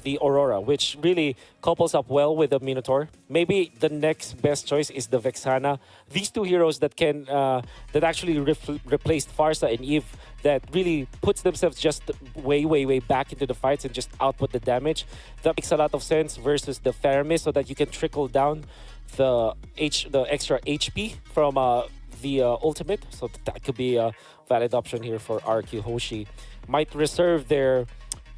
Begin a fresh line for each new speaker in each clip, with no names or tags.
The Aurora, which really couples up well with the Minotaur. Maybe the next best choice is the Vexana. These two heroes that can that actually replaced Farsa and Eve, that really puts themselves just way back into the fights and just output the damage. That makes a lot of sense versus the Faramis, so that you can trickle down the extra HP from the ultimate. So that could be a valid option here for RRQ Hoshi. Might reserve their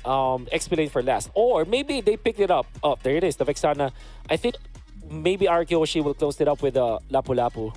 XP lane for last. Or maybe they picked it up. Oh, there it is, the Vexana. I think maybe RRQ Hoshi will close it up with a Lapu Lapu.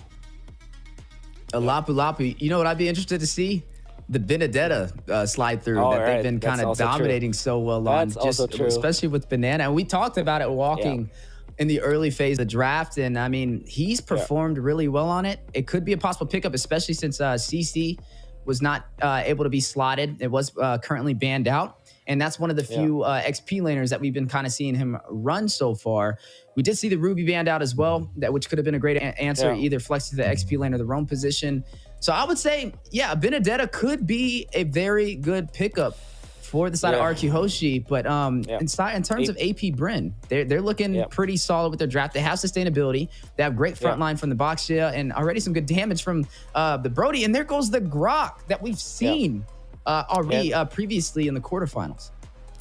A Lapu Lapu. You know what I'd be interested to see? The Benedetta slide through that they've been kind of dominating so well on.
Just
especially with Banana. And we talked about it walking in the early phase of the draft. And I mean, he's performed really well on it. It could be a possible pickup, especially since CC was not able to be slotted. It was currently banned out. And that's one of the few XP laners that we've been kind of seeing him run so far. We did see the Ruby banned out as well, which could have been a great answer, either flex to the XP lane or the roam position. So I would say, yeah, Benedetta could be a very good pickup for the side of RRQ Hoshi. But in terms of AP Bren, they're looking pretty solid with their draft. They have sustainability. They have great front line from the Boxia and already some good damage from the Brody. And there goes the Grok that we've seen already previously in the quarterfinals.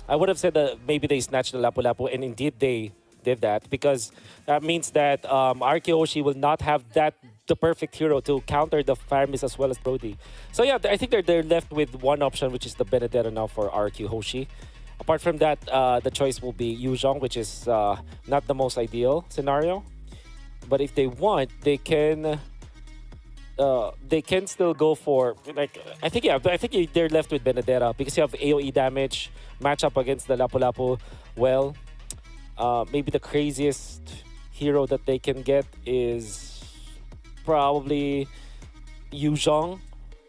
I would have said that maybe they snatched the Lapu Lapu, and indeed they did that, because that means that RRQ Hoshi will not have the perfect hero to counter the Faramis as well as Brody. So yeah, I think they're left with one option, which is the Benedetta now for RRQ Hoshi. Apart from that, the choice will be Yuzhong, which is not the most ideal scenario. But if they want, they can still go for, like, I think they're left with Benedetta, because you have AoE damage, match up against the Lapu Lapu. Well, maybe the craziest hero that they can get is probably Yuzhong,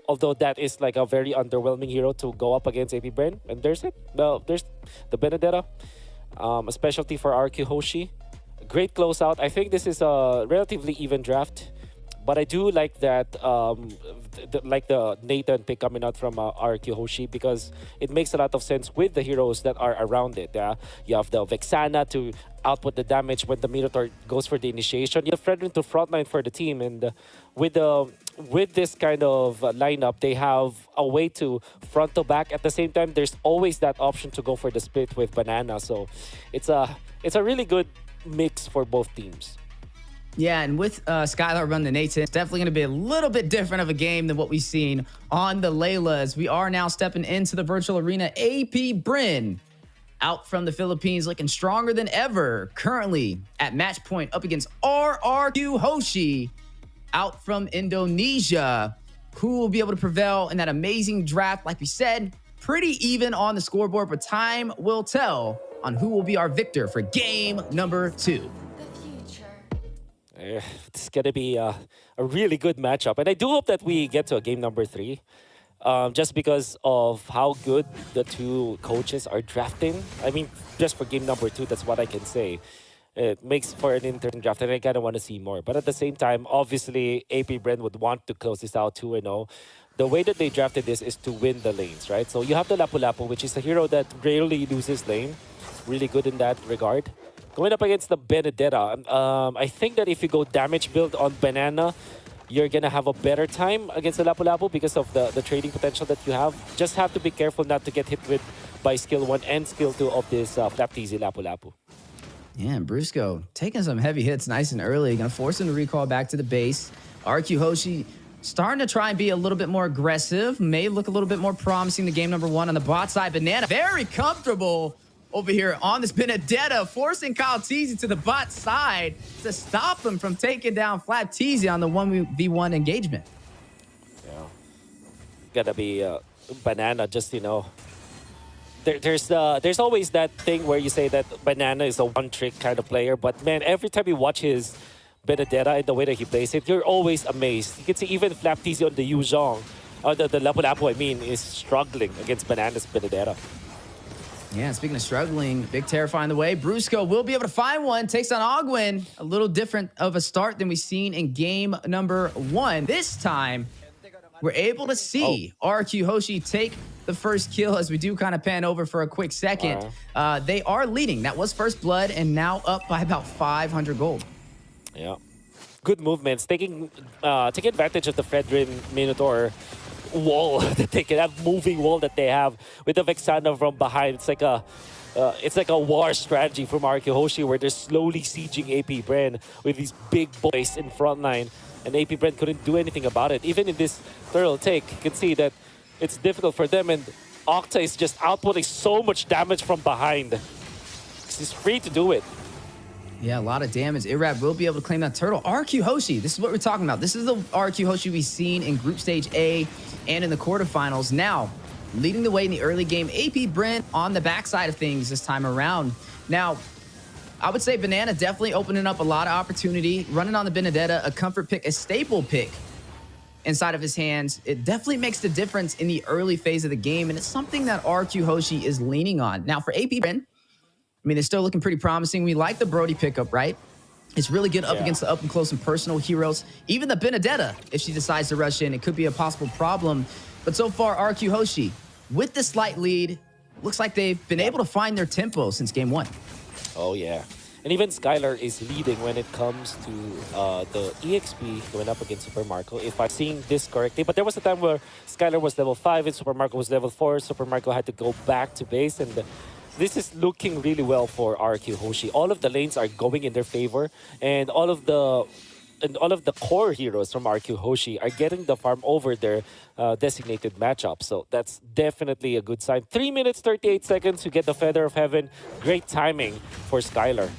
although that is like a very underwhelming hero to go up against AP Bren. And there's it. Well, there's the Benedetta, a specialty for RRQ Hoshi. Great closeout. I think this is a relatively even draft. But I do like that, like the Nathan pick coming out from RRQ Hoshi, because it makes a lot of sense with the heroes that are around it. You have the Vexana to output the damage when the Minotaur goes for the initiation. You have Fredrin to frontline for the team, and with this kind of lineup, they have a way to front to back. At the same time, there's always that option to go for the split with Banana. So it's a really good mix for both teams.
Yeah, and with Skylar run the Nathan, it's definitely going to be a little bit different of a game than what we've seen on the Laylas. We are now stepping into the virtual arena. AP Bren out from the Philippines, looking stronger than ever. Currently at match point up against RRQ Hoshi out from Indonesia. Who will be able to prevail in that amazing draft? Like we said, pretty even on the scoreboard, but time will tell on who will be our victor for game number 2.
It's going to be a really good matchup. And I do hope that we get to a game number 3. Just because of how good the two coaches are drafting. I mean, just for game number 2, that's what I can say. It makes for an interesting draft, and I kind of want to see more. But at the same time, obviously, AP Bren would want to close this out 2-0. The way that they drafted this is to win the lanes, right? So you have the Lapu Lapu, which is a hero that rarely loses lane. Really good in that regard. Going up against the Benedetta, I think that if you go damage build on Banana, you're going to have a better time against the Lapu Lapu because of the trading potential that you have. Just have to be careful not to get hit with by skill 1 and skill 2 of this Flapteasy Lapu Lapu.
Yeah, and Brusco taking some heavy hits nice and early. Going to force him to recall back to the base. RRQ Hoshi starting to try and be a little bit more aggressive. May look a little bit more promising to game number 1 on the bot side. Banana very comfortable over here on this Benedetta, forcing Kyle Teasy to the bot side to stop him from taking down Flapteasy on the 1v1 engagement.
Yeah. Gotta be Banana, just, you know. There's always that thing where you say that Banana is a one-trick kind of player, but man, every time you watch his Benedetta and the way that he plays it, you're always amazed. You can see even Flapteasy on the Yuzhong, or the Lapu Lapu, I mean, is struggling against Banana's Benedetta.
Yeah, speaking of struggling, Big Terrify in the way. Brusco will be able to find one. Takes on Ogwin. A little different of a start than we've seen in game number 1. This time, we're able to see RRQ Hoshi take the first kill as we do kind of pan over for a quick second. They are leading. That was first blood and now up by about 500 gold.
Yeah. Good movements. Taking advantage of the Fredrin Minotaur wall that they can have, moving wall that they have with the Vexana from behind. It's like a war strategy from RRQ Hoshi where they're slowly sieging AP Bren with these big boys in front line, and AP Bren couldn't do anything about it. Even in this turtle take, you can see that it's difficult for them, and Octa is just outputting so much damage from behind. He's free to do it.
Yeah, a lot of damage. Irad will be able to claim that turtle. RRQ Hoshi, this is what we're talking about. This is the RRQ Hoshi we've seen in Group Stage A and in the quarterfinals. Now, leading the way in the early game, AP Bren on the backside of things this time around. Now, I would say Banana definitely opening up a lot of opportunity. Running on the Benedetta, a comfort pick, a staple pick inside of his hands. It definitely makes the difference in the early phase of the game, and it's something that RRQ Hoshi is leaning on. Now, for AP Bren, I mean, they're still looking pretty promising. We like the Brody pickup, right? It's really good up against the up and close and personal heroes. Even the Benedetta, if she decides to rush in, it could be a possible problem. But so far, RRQ Hoshi, with the slight lead, looks like they've been able to find their tempo since game 1.
Oh, yeah. And even Skylar is leading when it comes to the EXP going up against Super Marco, if I'm seeing this correctly. But there was a time where Skylar was level 5 and Super Marco was level 4. Super Marco had to go back to base, and this is looking really well for RRQ Hoshi. All of the lanes are going in their favor, and all of the core heroes from RRQ Hoshi are getting the farm over their designated matchup. So that's definitely a good sign. 3 minutes, 38 seconds to get the Feather of Heaven. Great timing for Skylar.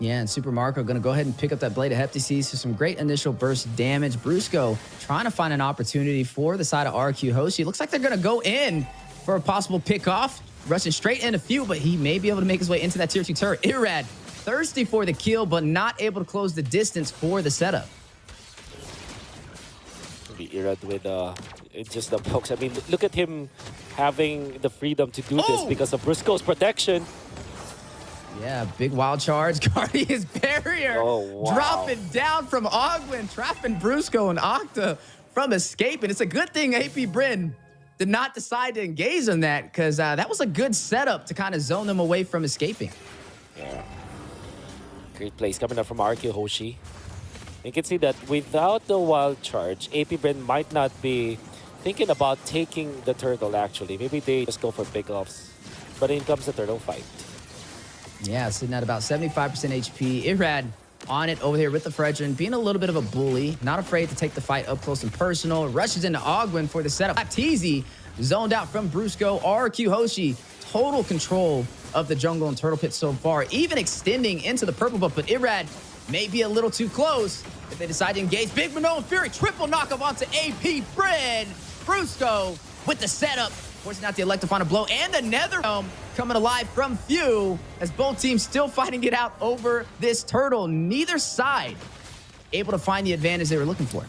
Yeah, and Super Marco going to go ahead and pick up that Blade of Heptases for some great initial burst damage. Brusco trying to find an opportunity for the side of RRQ Hoshi. Looks like they're going to go in for a possible pick-off. Rushing straight in a few, but he may be able to make his way into that tier 2 turret. Irad, thirsty for the kill, but not able to close the distance for the setup.
Maybe Irad with just the pokes. I mean, look at him having the freedom to do this because of Brusco's protection.
Yeah, big wild charge. Guardian's barrier dropping down from Ogwin, trapping Brusco and Octa from escaping. It's a good thing AP Bren did not decide to engage on that, because that was a good setup to kind of zone them away from escaping.
Yeah. Great plays coming up from RRQ Hoshi. You can see that without the wild charge, AP Bren might not be thinking about taking the turtle, actually. Maybe they just go for pickoffs. But in comes the turtle fight.
Yeah, sitting at about 75% HP. Irad on it over here with the Fredrin, being a little bit of a bully, not afraid to take the fight up close and personal. Rushes into Ogwin for the setup. Teasy zoned out from Brusco. RRQ Hoshi, total control of the jungle and turtle pit so far, even extending into the purple buff, but Irad may be a little too close if they decide to engage. Big Manoa Fury, triple knockup onto AP Bren. Brusco with the setup, forcing out the electrifying blow, and the Nether Realm coming alive from Few, as both teams still fighting it out over this turtle. Neither side able to find the advantage they were looking for.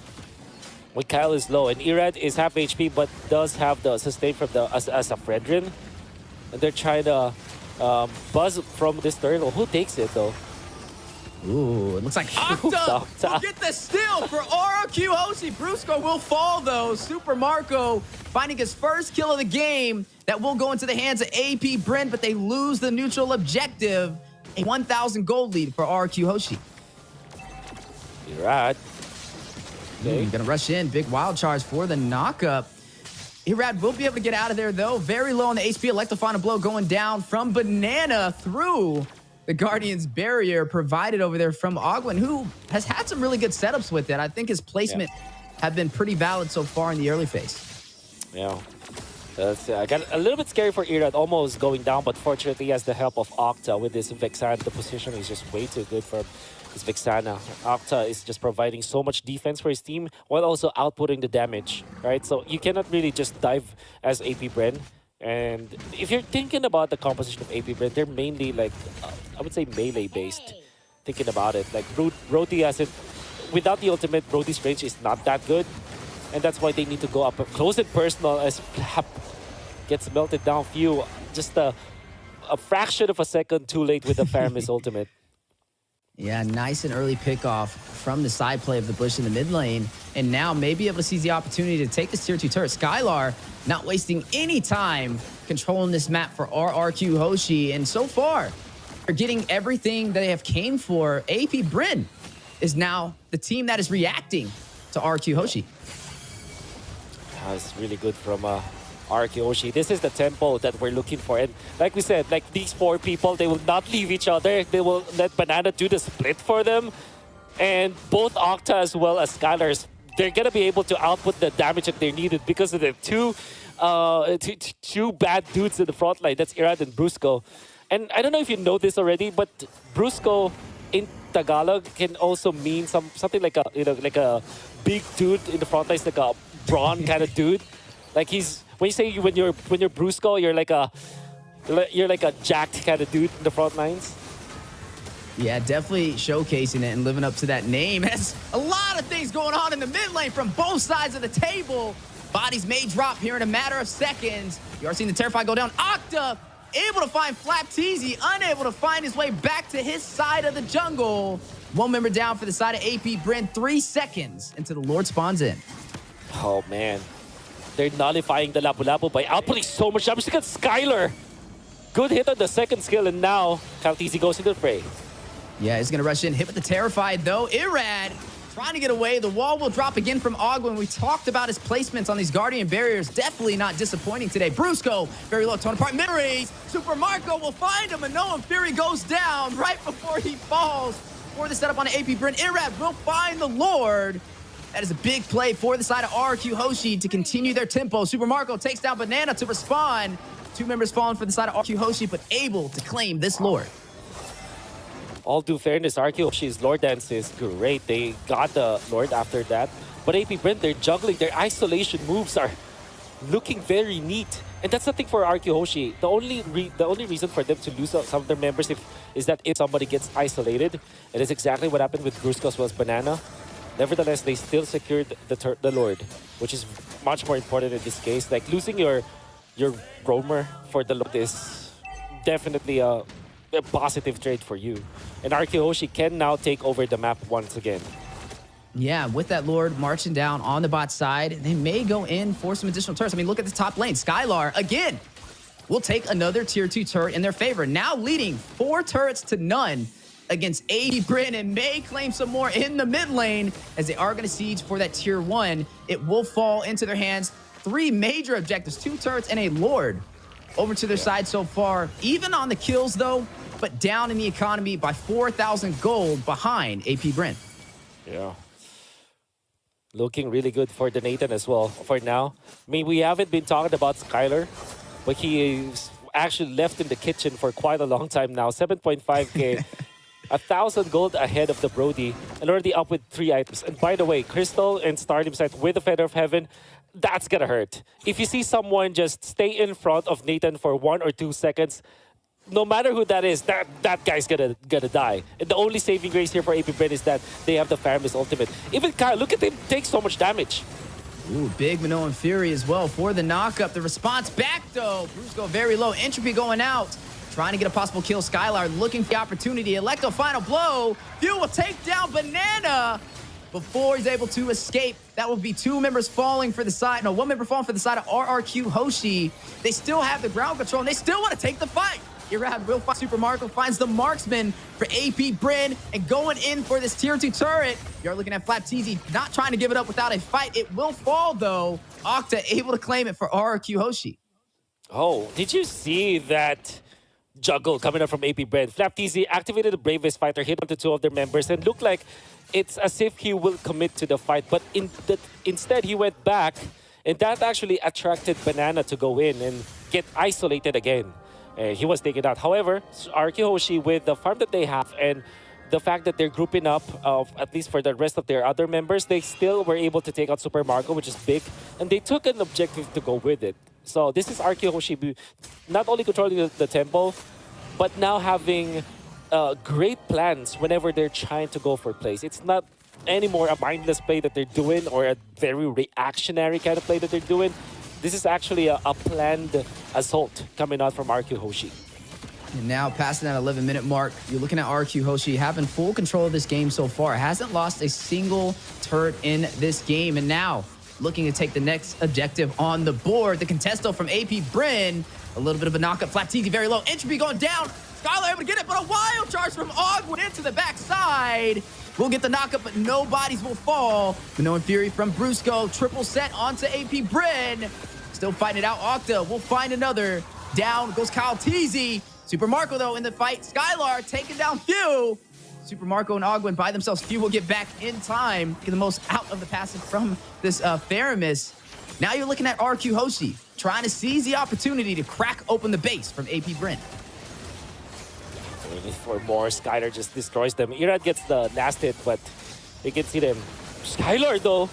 Well, Kyle is low, and Irad is half HP, but does have the sustain from the as a Fredrin. And they're trying to buzz from this turtle. Who takes it, though?
Ooh, it looks like Octa will get the steal for RRQ Hoshi. Brusco will fall, though. Super Marco finding his first kill of the game. That will go into the hands of AP Bren, but they lose the neutral objective. A 1,000 gold lead for RRQ Hoshi.
Irad. Okay.
Gonna rush in. Big wild charge for the knockup. Irad will be able to get out of there, though. Very low on the HP. Electrifying blow going down from Banana through the Guardian's barrier provided over there from Ogwin, who has had some really good setups with it. I think his placement have been pretty valid so far in the early phase.
Yeah. I got a little bit scary for Irad, almost going down, but fortunately he has the help of Octa with this Vexana. The position is just way too good for this Vexana. Octa is just providing so much defense for his team while also outputting the damage, right? So you cannot really just dive as AP Bren. And if you're thinking about the composition of AP Bren, they're mainly like, I would say melee based. Thinking about it, like Brody has it, without the ultimate, Brody's range is not that good. And that's why they need to go up close and personal as Flap gets melted down. Few just a fraction of a second too late with the Faramis ultimate.
Yeah, nice and early pickoff from the side play of the Bush in the mid lane. And now maybe able to seize the opportunity to take this tier 2 turret. Skylar not wasting any time controlling this map for RRQ Hoshi. And so far, they're getting everything that they have came for. AP Bren is now the team that is reacting to RRQ Hoshi.
That's really good from RRQ Hoshi. This is the tempo that we're looking for. And like we said, like these 4 people, they will not leave each other. They will let Banana do the split for them. And both Octa as well as Skylars, they're going to be able to output the damage that they needed because of the two bad dudes in the front line. That's Irad and Brusco. And I don't know if you know this already, but Brusco in Tagalog can also mean something like a big dude in the front line, like a brawn kind of dude. Like when you're Brusco, you're like a jacked kind of dude in the front lines.
Yeah, definitely showcasing it and living up to that name. There's a lot of things going on in the mid lane from both sides of the table. Bodies may drop here in a matter of seconds. You are seeing the Terrify go down. Octa able to find Flapteezy, unable to find his way back to his side of the jungle. 1 member down for the side of AP Bren. 3 seconds until the Lord spawns in.
Oh, man. They're nullifying the Lapu-Lapu by outputting so much damage. Look at Skylar. Good hit on the second skill, and now Flapteezy goes into the fray.
Yeah, he's going to rush in. Hit with the Terrified, though. Irad trying to get away. The wall will drop again from Ogwin. We talked about his placements on these Guardian barriers. Definitely not disappointing today. Brusco, very low, torn apart. Memories. Super Marco will find him, and Noam Fury goes down right before he falls. For the setup on AP Bren, Irad will find the Lord. That is a big play for the side of RRQ Hoshi to continue their tempo. Super Marco takes down Banana to respond. 2 members falling for the side of RRQ Hoshi, but able to claim this Lord.
All due fairness, RRQ Hoshi's Lord Dance is great. They got the Lord after that. But AP Bren, they're juggling. Their isolation moves are looking very neat. And that's the thing for RRQ Hoshi. The only reason for them to lose some of their members is that if somebody gets isolated. And it's exactly what happened with Brusco as well as Banana. Nevertheless, they still secured the Lord, which is much more important in this case. Like losing your roamer for the Lord is definitely a positive trade for you. And RRQ Hoshi can now take over the map once again.
Yeah, with that Lord marching down on the bot side, they may go in for some additional turrets. I mean, look at the top lane. Skylar, again, will take another tier 2 turret in their favor. Now leading 4 turrets to none against AP Bren, and may claim some more in the mid lane as they are going to siege for that tier 1. It will fall into their hands. 3 major objectives, 2 turrets and a Lord over to their side so far. Even on the kills, though, but down in the economy by 4,000 gold behind AP Bren.
Yeah. Looking really good for the Nathan as well for now. I mean, we haven't been talking about Skylar, but he is actually left in the kitchen for quite a long time now. 7.5k, 1,000 gold ahead of the Brody, and already up with 3 items. And by the way, Crystal and Stardom set with the Feather of Heaven, that's gonna hurt. If you see someone just stay in front of Nathan for 1 or 2 seconds, no matter who that is, that guy's gonna die. And the only saving grace here for AP Bren is that they have the Faramis ultimate. Even Kyle, look at him take so much damage.
Ooh, big Minoan Fury as well for the knockup. The response back, though. Brusco very low. Entropy going out. Trying to get a possible kill. Skylar looking for the opportunity. Electo final blow. Fuel will take down Banana before he's able to escape. That will be 2 members falling for the side. No, 1 member falling for the side of RRQ Hoshi. They still have the ground control, and they still want to take the fight. Irad will find Super Marco, finds the marksman for AP Bren, and going in for this tier 2 turret. You're looking at Flapteezy not trying to give it up without a fight. It will fall, though. Octa able to claim it for RRQ Hoshi.
Oh, did you see that juggle coming up from AP Bren? Flapteezy activated the Bravest Fighter, hit onto 2 of their members, and looked like it's as if he will commit to the fight. But instead, he went back, and that actually attracted Banana to go in and get isolated again. He was taken out. However, RRQ Hoshi, with the farm that they have and the fact that they're grouping up, at least for the rest of their other members, they still were able to take out Super Marco, which is big, and they took an objective to go with it. So this is RRQ Hoshi not only controlling the tempo, but now having great plans whenever they're trying to go for plays. It's not anymore a mindless play that they're doing or a very reactionary kind of play that they're doing. this is actually a planned assault coming out from RRQ Hoshi.
And now, passing that 11-minute mark, you're looking at RRQ Hoshi having full control of this game so far. Hasn't lost a single turret in this game. And now, looking to take the next objective on the board. The contesto from AP Bren. A little bit of a knockup. Flat TZ very low. Entropy going down. Skylar able to get it, but a wild charge from Ogwood into the backside. We'll get the knockup, but no bodies will fall. Minoan Fury from Brusco. Triple set onto AP Bren. Still fighting it out. Octa will find another. Down goes Kyle TZ. Super Marco, though, in the fight. Skylar taking down Few. Super Marco and Ogwin by themselves. Few will get back in time. Get the most out of the passage from this Faramis. Now you're looking at RRQ Hoshi trying to seize the opportunity to crack open the base from AP Bren.
Waiting for more. Skylar just destroys them. Irad gets the last hit, but they can see them. Skylar, though.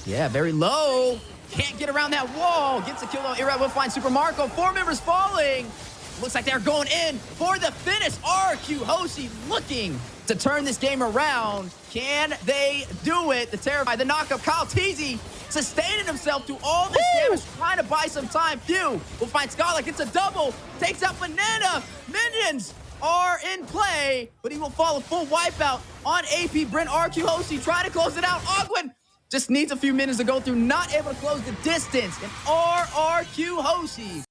Yeah, very low. Can't get around that wall. Gets a kill, though. Irad will find Super Marco. 4 members falling. Looks like they're going in for the finish. RRQ Hoshi looking to turn this game around. Can they do it? The terrified, the knockup. Kyle TZ sustaining himself through all this damage, trying to buy some time. Few will find Skylar, gets a double, takes out Banana. Minions are in play, but he will fall a full wipeout on AP Bren. RRQ Hoshi trying to close it out. Ogwin just needs a few minutes to go through, not able to close the distance. And RRQ Hoshi.